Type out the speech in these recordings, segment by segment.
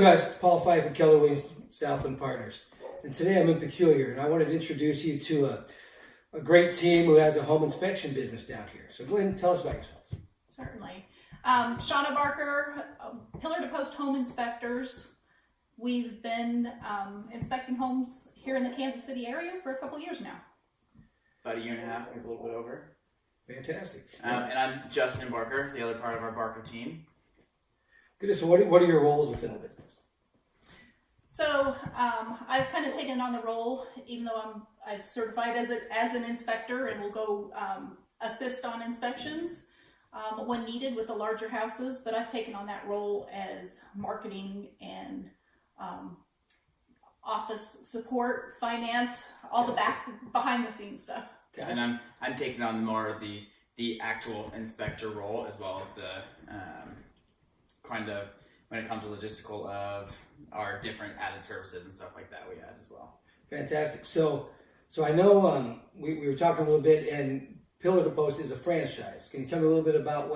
guys, it's Paul Fife and Keller Williams Southland Partners. And today I'm in Peculiar, and I wanted to introduce you to a great team who has a home inspection business down here. So go ahead and tell us about yourselves. Certainly. Shauna Barker, Pillar to Post Home Inspectors. We've been inspecting homes here in the Kansas City area for a couple years now. About a year and a half, maybe a little bit over. Fantastic. And I'm Justin Barker, the other part of our Barker team. Goodness, so what are your roles within the business? So I've kind of taken on the role, even though I've certified as an inspector, and will go assist on inspections when needed with the larger houses. But I've taken on that role as marketing and office support, finance, all the behind the scenes stuff. Gotcha. And I'm taking on more of the actual inspector role, as well as the kind of when it comes to logistical of our different added services and stuff like that we add as well. Fantastic. So I know we were talking a little bit, and Pillar to Post is a franchise. Can you tell me a little bit about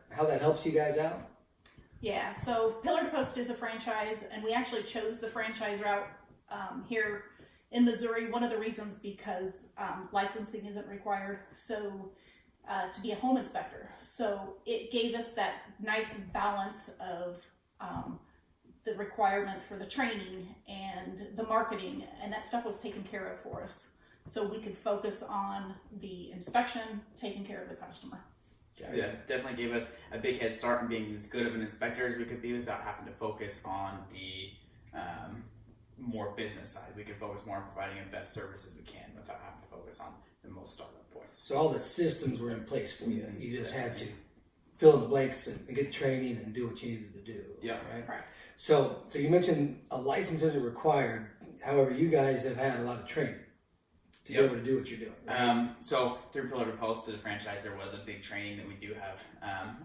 how that helps you guys out? Yeah, so Pillar to Post is a franchise, and we actually chose the franchise route here in Missouri. One of the reasons because licensing isn't required to be a home inspector. So it gave us that nice balance of the requirement for the training and the marketing, and that stuff was taken care of for us. So we could focus on the inspection, taking care of the customer. Yeah, definitely gave us a big head start in being as good of an inspector as we could be without having to focus on the more business side. We could focus more on providing the best services we can without having to focus on the most startup points. So all the systems were in place for you. You just had to fill in the blanks and get the training and do what you needed to do. Yeah. Right. So you mentioned a license isn't required. However, you guys have had a lot of training to be able to do what you're doing. Right? So through Pillar to Post to the franchise, there was a big training that we do have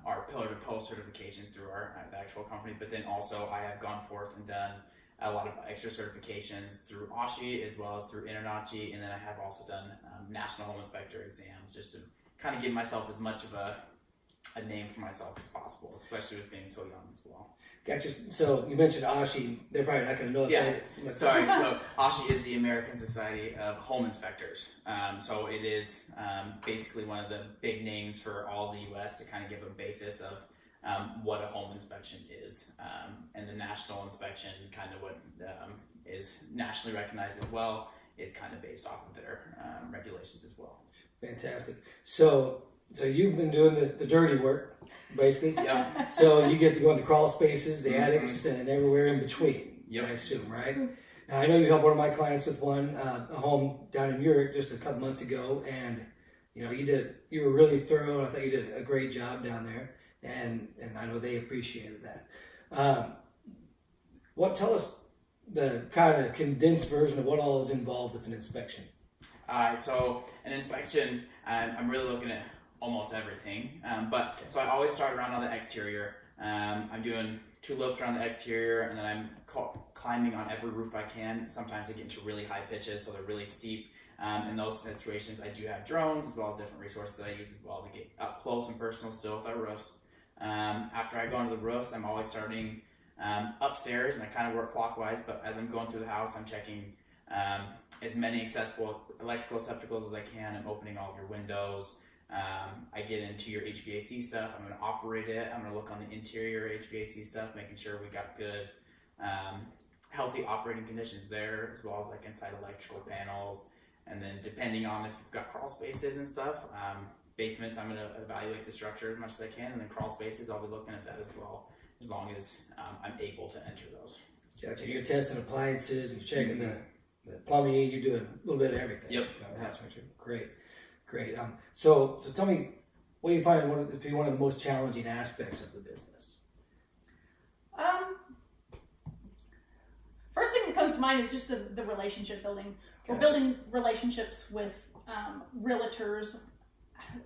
our Pillar to Post certification through the actual company, but then also I have gone forth and done a lot of extra certifications through OSHI as well as through INTERNACHI, and then I have also done National Home Inspector exams just to kind of give myself as much of a name for myself as possible, especially with being so young as well. Gotcha. So you mentioned OSHI. They're probably not going to know what that is. Sorry. So OSHI is the American Society of Home Inspectors. So it is basically one of the big names for all the U.S. to kind of give a basis of what a home inspection is. And the national inspection, kind of what is nationally recognized as well, is kind of based off of their regulations as well. Fantastic. So you've been doing the dirty work, basically. Yep. So you get to go in the crawl spaces, the attics, and everywhere in between. Yep. I assume, right? Now I know you helped one of my clients with a home down in Urich just a couple months ago, and you were really thorough. And I thought you did a great job down there, and I know they appreciated that. Tell us the kind of condensed version of what all is involved with an inspection. So an inspection, I'm really looking at almost everything, so I always start around on the exterior. I'm doing 2 loops around the exterior, and then I'm climbing on every roof I can. Sometimes I get into really high pitches, so they're really steep. In those situations, I do have drones as well as different resources that I use as well to get up close and personal still with our roofs. After I go onto the roofs, I'm always starting upstairs, and I kind of work clockwise, but as I'm going through the house, I'm checking as many accessible electrical receptacles as I can. I'm opening all of your windows. I get into your HVAC stuff. I'm going to operate it. I'm going to look on the interior HVAC stuff, making sure we got good, healthy operating conditions there, as well as like inside electrical panels. And then depending on if you've got crawl spaces and stuff, basements, I'm going to evaluate the structure as much as I can. And then crawl spaces, I'll be looking at that as well, as long as I'm able to enter those. Gotcha. You're testing appliances, and you're checking the plumbing. You're doing a little bit of everything. Yep. That's great. So tell me, what do you find to be one of the most challenging aspects of the business? First thing that comes to mind is just the relationship building. We're building relationships with realtors.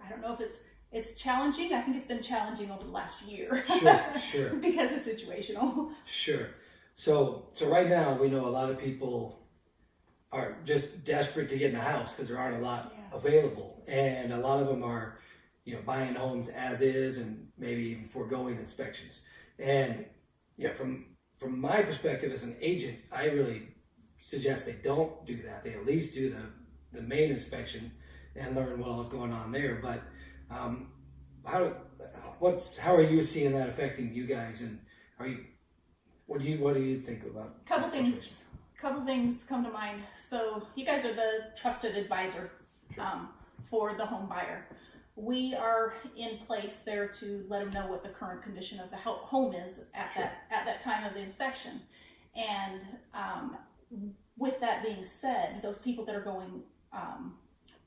I don't know if it's challenging. I think it's been challenging over the last year. Sure. Because it's situational. Sure. So right now we know a lot of people are just desperate to get in a house because there aren't a lot available, and a lot of them are, buying homes as is and maybe even foregoing inspections. And from from my perspective as an agent, I really suggest they don't do that. They at least do the main inspection and learn what all is going on there. But how are you seeing that affecting you guys? And what do you think about Couple that things. situation? Couple things come to mind. So you guys are the trusted advisor for the home buyer. We are in place there to let them know what the current condition of the home is at that time of the inspection. And with that being said, those people that are going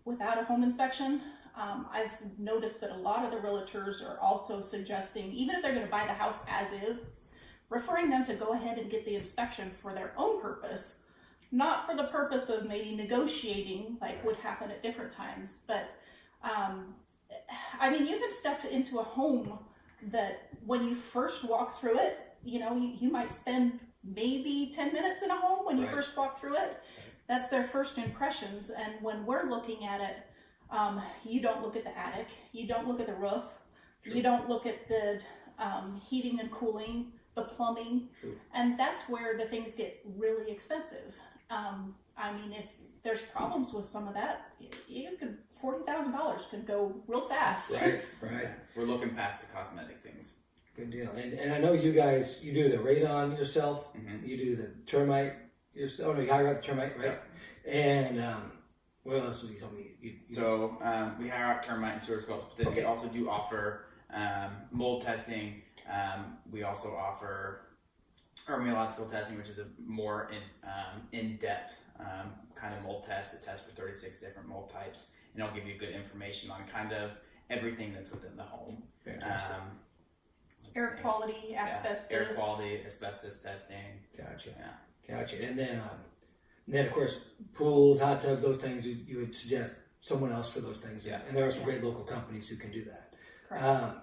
without a home inspection, I've noticed that a lot of the realtors are also suggesting, even if they're going to buy the house as is, referring them to go ahead and get the inspection for their own purpose, not for the purpose of maybe negotiating like would happen at different times. But I mean, you can step into a home that when you first walk through it, you might spend maybe 10 minutes in a home when you first walk through it. That's their first impressions. And when we're looking at it, you don't look at the attic, you don't look at the roof, you don't look at the heating and cooling, the plumbing, and that's where the things get really expensive. I mean, if there's problems with some of that, $40,000 could go real fast. Right. We're looking past the cosmetic things. Good deal. And I know you guys, you do the radon yourself, you do the termite yourself. Oh no, you hire out the termite, right? Yep. And what else was you telling me? So we hire out termite and sewer scopes, but then we also do offer mold testing. We also offer hermeological testing, which is a more in-depth kind of mold test. It tests for 36 different mold types, and it'll give you good information on kind of everything that's within the home. Air quality, asbestos. Air quality, asbestos testing. Gotcha. And then of course pools, hot tubs, those things you would suggest someone else for those things. And there are some great local companies who can do that. Correct.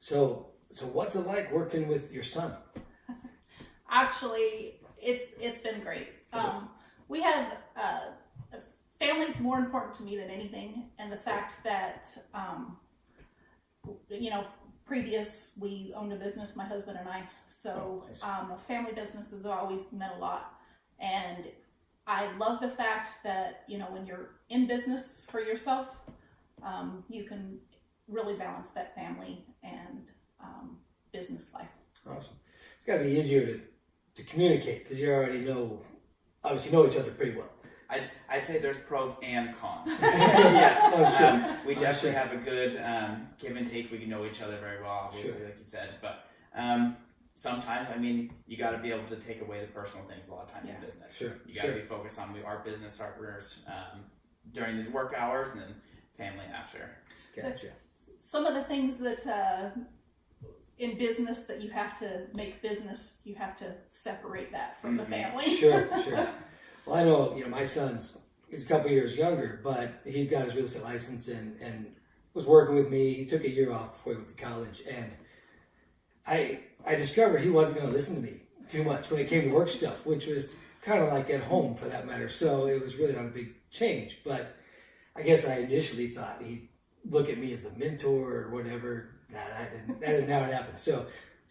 So what's it like working with your son? Actually, it's been great. We have family's more important to me than anything, and the fact that previous we owned a business, my husband and I. So a family business has always meant a lot, and I love the fact that when you're in business for yourself, you can really balance that family and business life. Awesome. It's got to be easier to communicate because you already obviously know each other pretty well. I'd say there's pros and cons. We definitely have a good give and take. We can know each other very well, obviously, like you said. But sometimes, you got to be able to take away the personal things a lot of times in business. You got to be focused on our business partners during the work hours and then family after. Gotcha. Some of the things that in business that you have to make business, you have to separate that from the family. Sure. Well, I know, my son's, he's a couple years younger, but he got his real estate license and was working with me. He took a year off before he went to college, and I discovered he wasn't going to listen to me too much when it came to work stuff, which was kind of like at home for that matter. So it was really not a big change, but I guess I initially thought he'd look at me as the mentor or whatever. That isn't how it happened. So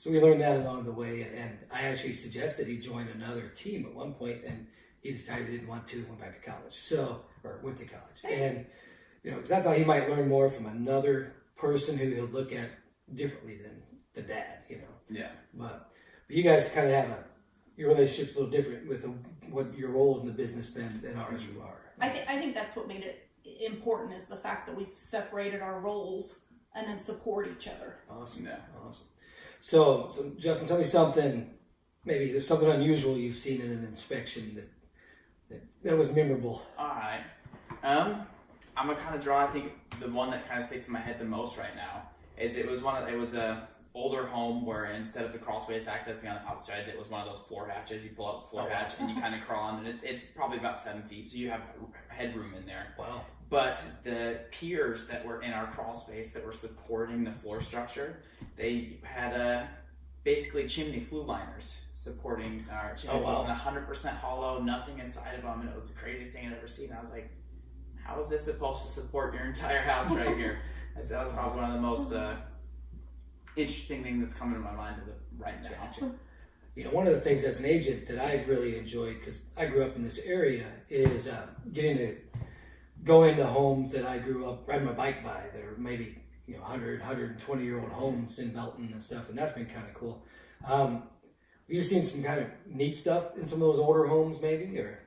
we learned that along the way, and I actually suggested he join another team at one point, and he decided he didn't want to, went back to college. Went to college. And, because I thought he might learn more from another person who he'll look at differently than the dad, Yeah. But you guys kind of have your relationship's a little different with what your roles in the business than ours are. I think that's what made it important is the fact that we've separated our roles and then support each other. Awesome. Yeah. Awesome. So Justin, tell me something, maybe there's something unusual you've seen in an inspection that was memorable. All right. I'm gonna kind of draw. I think the one that kind of sticks in my head the most right now is it was a older home where instead of the crawl space access being on the outside, it was one of those floor hatches. You pull out the floor hatch and you kind of crawl on, and it's probably about 7 feet, so you have headroom in there. Wow. But the piers that were in our crawl space that were supporting the floor structure, they had basically chimney flue liners supporting our chimney flues, and 100% hollow, nothing inside of them, and it was the craziest thing I'd ever seen. I was like, how is this supposed to support your entire house right here? That was probably one of the most interesting things that's coming to my mind right now. Gotcha. one of the things as an agent that I've really enjoyed, because I grew up in this area, is getting to go into homes that I grew up riding my bike by that are maybe 100, 120-year-old homes in Belton and stuff, and that's been kind of cool. You've seen some kind of neat stuff in some of those older homes, maybe, or?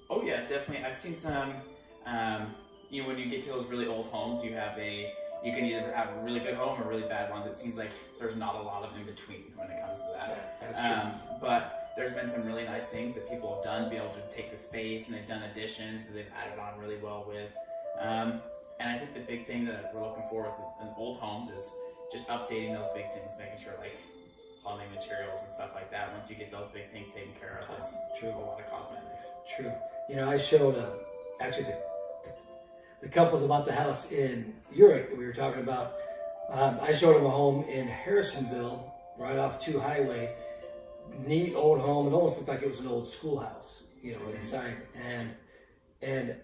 Oh yeah, definitely. I've seen some. When you get to those really old homes, you can either have a really good home or really bad ones. It seems like there's not a lot of in between when it comes to that. That's true. But there's been some really nice things that people have done to be able to take the space, and they've done additions that they've added on really well with. And I think the big thing that we're looking for with old homes is just updating those big things, making sure like plumbing materials and stuff like that. Once you get those big things taken care of, it's True. a lot of cosmetics. True. I showed actually the couple that bought the house in Urick that we were talking about. I showed them a home in Harrisonville, right off 2 Highway. Neat old home. It almost looked like it was an old schoolhouse, inside. And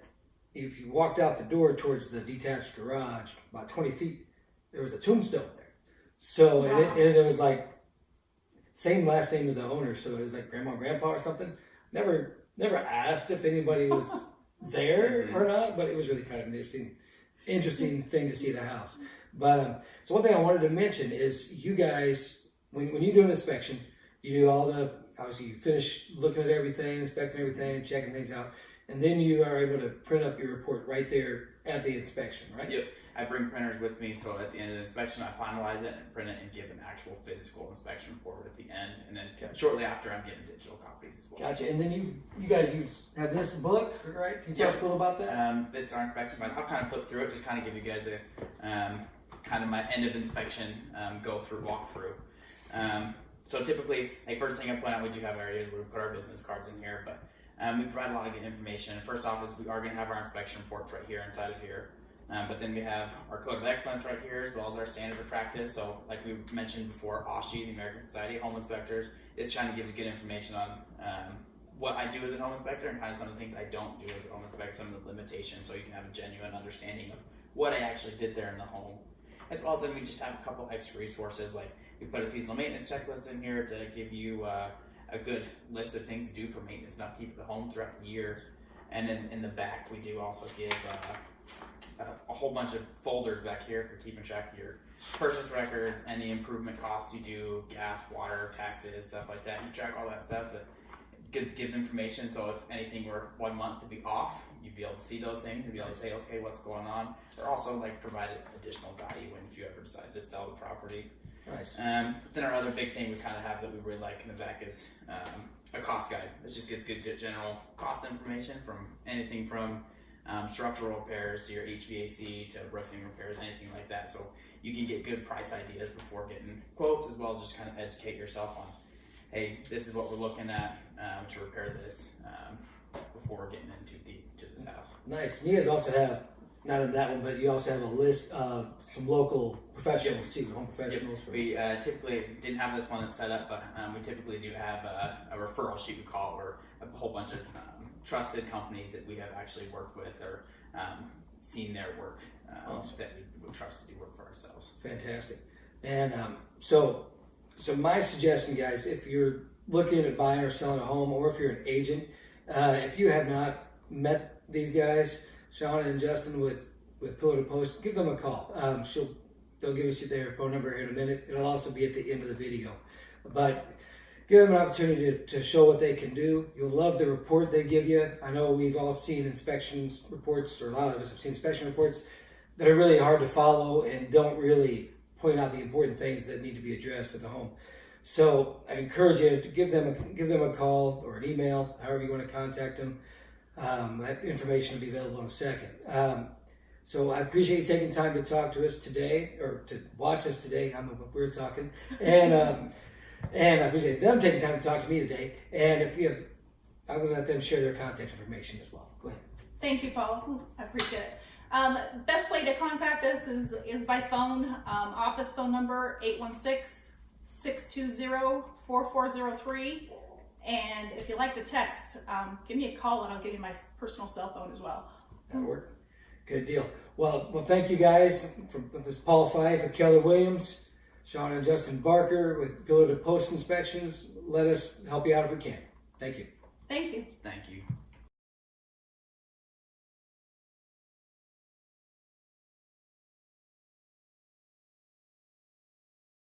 if you walked out the door towards the detached garage, about 20 feet, there was a tombstone there. So Wow. and it was like same last name as the owner, so it was like grandma, grandpa, or something. Never asked if anybody was there or not, but it was really kind of an interesting thing to see the house. But so one thing I wanted to mention is you guys, when you do an inspection, you do obviously you finish looking at everything, inspecting everything, checking things out, and then you are able to print up your report right there at the inspection, right? Yep. I bring printers with me, so at the end of the inspection, I finalize it and print it and give an actual physical inspection report at the end. And then shortly after, I'm getting digital copies as well. Gotcha. And then you guys have this book, right? Can you tell us a little about that? It's our inspection guide. I'll kind of flip through it, just kind of give you guys a kind of my end of inspection walk through. So typically, like first thing I point out, we do have areas where we put our business cards in here, but we provide a lot of good information. First off is we are going to have our inspection reports right here inside of here. But then we have our Code of Excellence right here, as well as our Standard of Practice. So like we mentioned before, OSHI, the American Society of Home Inspectors, is trying to give you good information on what I do as a home inspector and kind of some of the things I don't do as a home inspector, some of the limitations, so you can have a genuine understanding of what I actually did there in the home. As well as then we just have a couple extra resources, like we put a seasonal maintenance checklist in here to give you a good list of things to do for maintenance and upkeep of the home throughout the year. And then in the back, we do also give a whole bunch of folders back here for keeping track of your purchase records, any improvement costs you do, gas, water, taxes, stuff like that. You track all that stuff. It gives information, so if anything were 1 month to be off, you'd be able to see those things and be able to say, okay, what's going on? Or also like provide additional value when if you ever decide to sell the property. Nice. Then our other big thing we kind of have that we really like in the back is a cost guide. This just gives good general cost information from anything from structural repairs to your HVAC to roofing repairs, anything like that. So you can get good price ideas before getting quotes, as well as just kind of educate yourself on, hey, this is what we're looking at to repair this before getting in too deep to this house. Nice. And you guys also have, not in that one, but you also have a list of some local professionals too, home professionals. Yep. We typically didn't have this one that's set up, but we typically do have a referral sheet, we call it, where a whole bunch of trusted companies that we have actually worked with or seen their work Awesome. that we would trust to do work for ourselves. Fantastic. And so my suggestion, guys, if you're looking at buying or selling a home, or if you're an agent, if you have not met these guys, Shauna and Justin with Pillar to Post, give them a call. They'll give us their phone number here in a minute. It'll also be at the end of the video. But give them an opportunity to show what they can do. You'll love the report they give you. I know we've all seen inspections reports, or a lot of us have seen inspection reports that are really hard to follow and don't really point out the important things that need to be addressed with the home. So I encourage you to give them a call or an email, however you want to contact them. That information will be available in a second. So I appreciate you taking time to talk to us today, or to watch us today. I don't know what we're talking, and I appreciate them taking time to talk to me today. And I'm going to let them share their contact information as well. Go ahead. Thank you, Paul. I appreciate it. Best way to contact us is by phone. Office phone number 816-620-4403. And if you like to text, give me a call and I'll give you my personal cell phone as well. That'll work. Good deal. Well, thank you guys. This is Paul Fife with Keller Williams, Sean and Justin Barker with Pillar to Post Inspections. Let us help you out if we can. Thank you. Thank you. Thank you.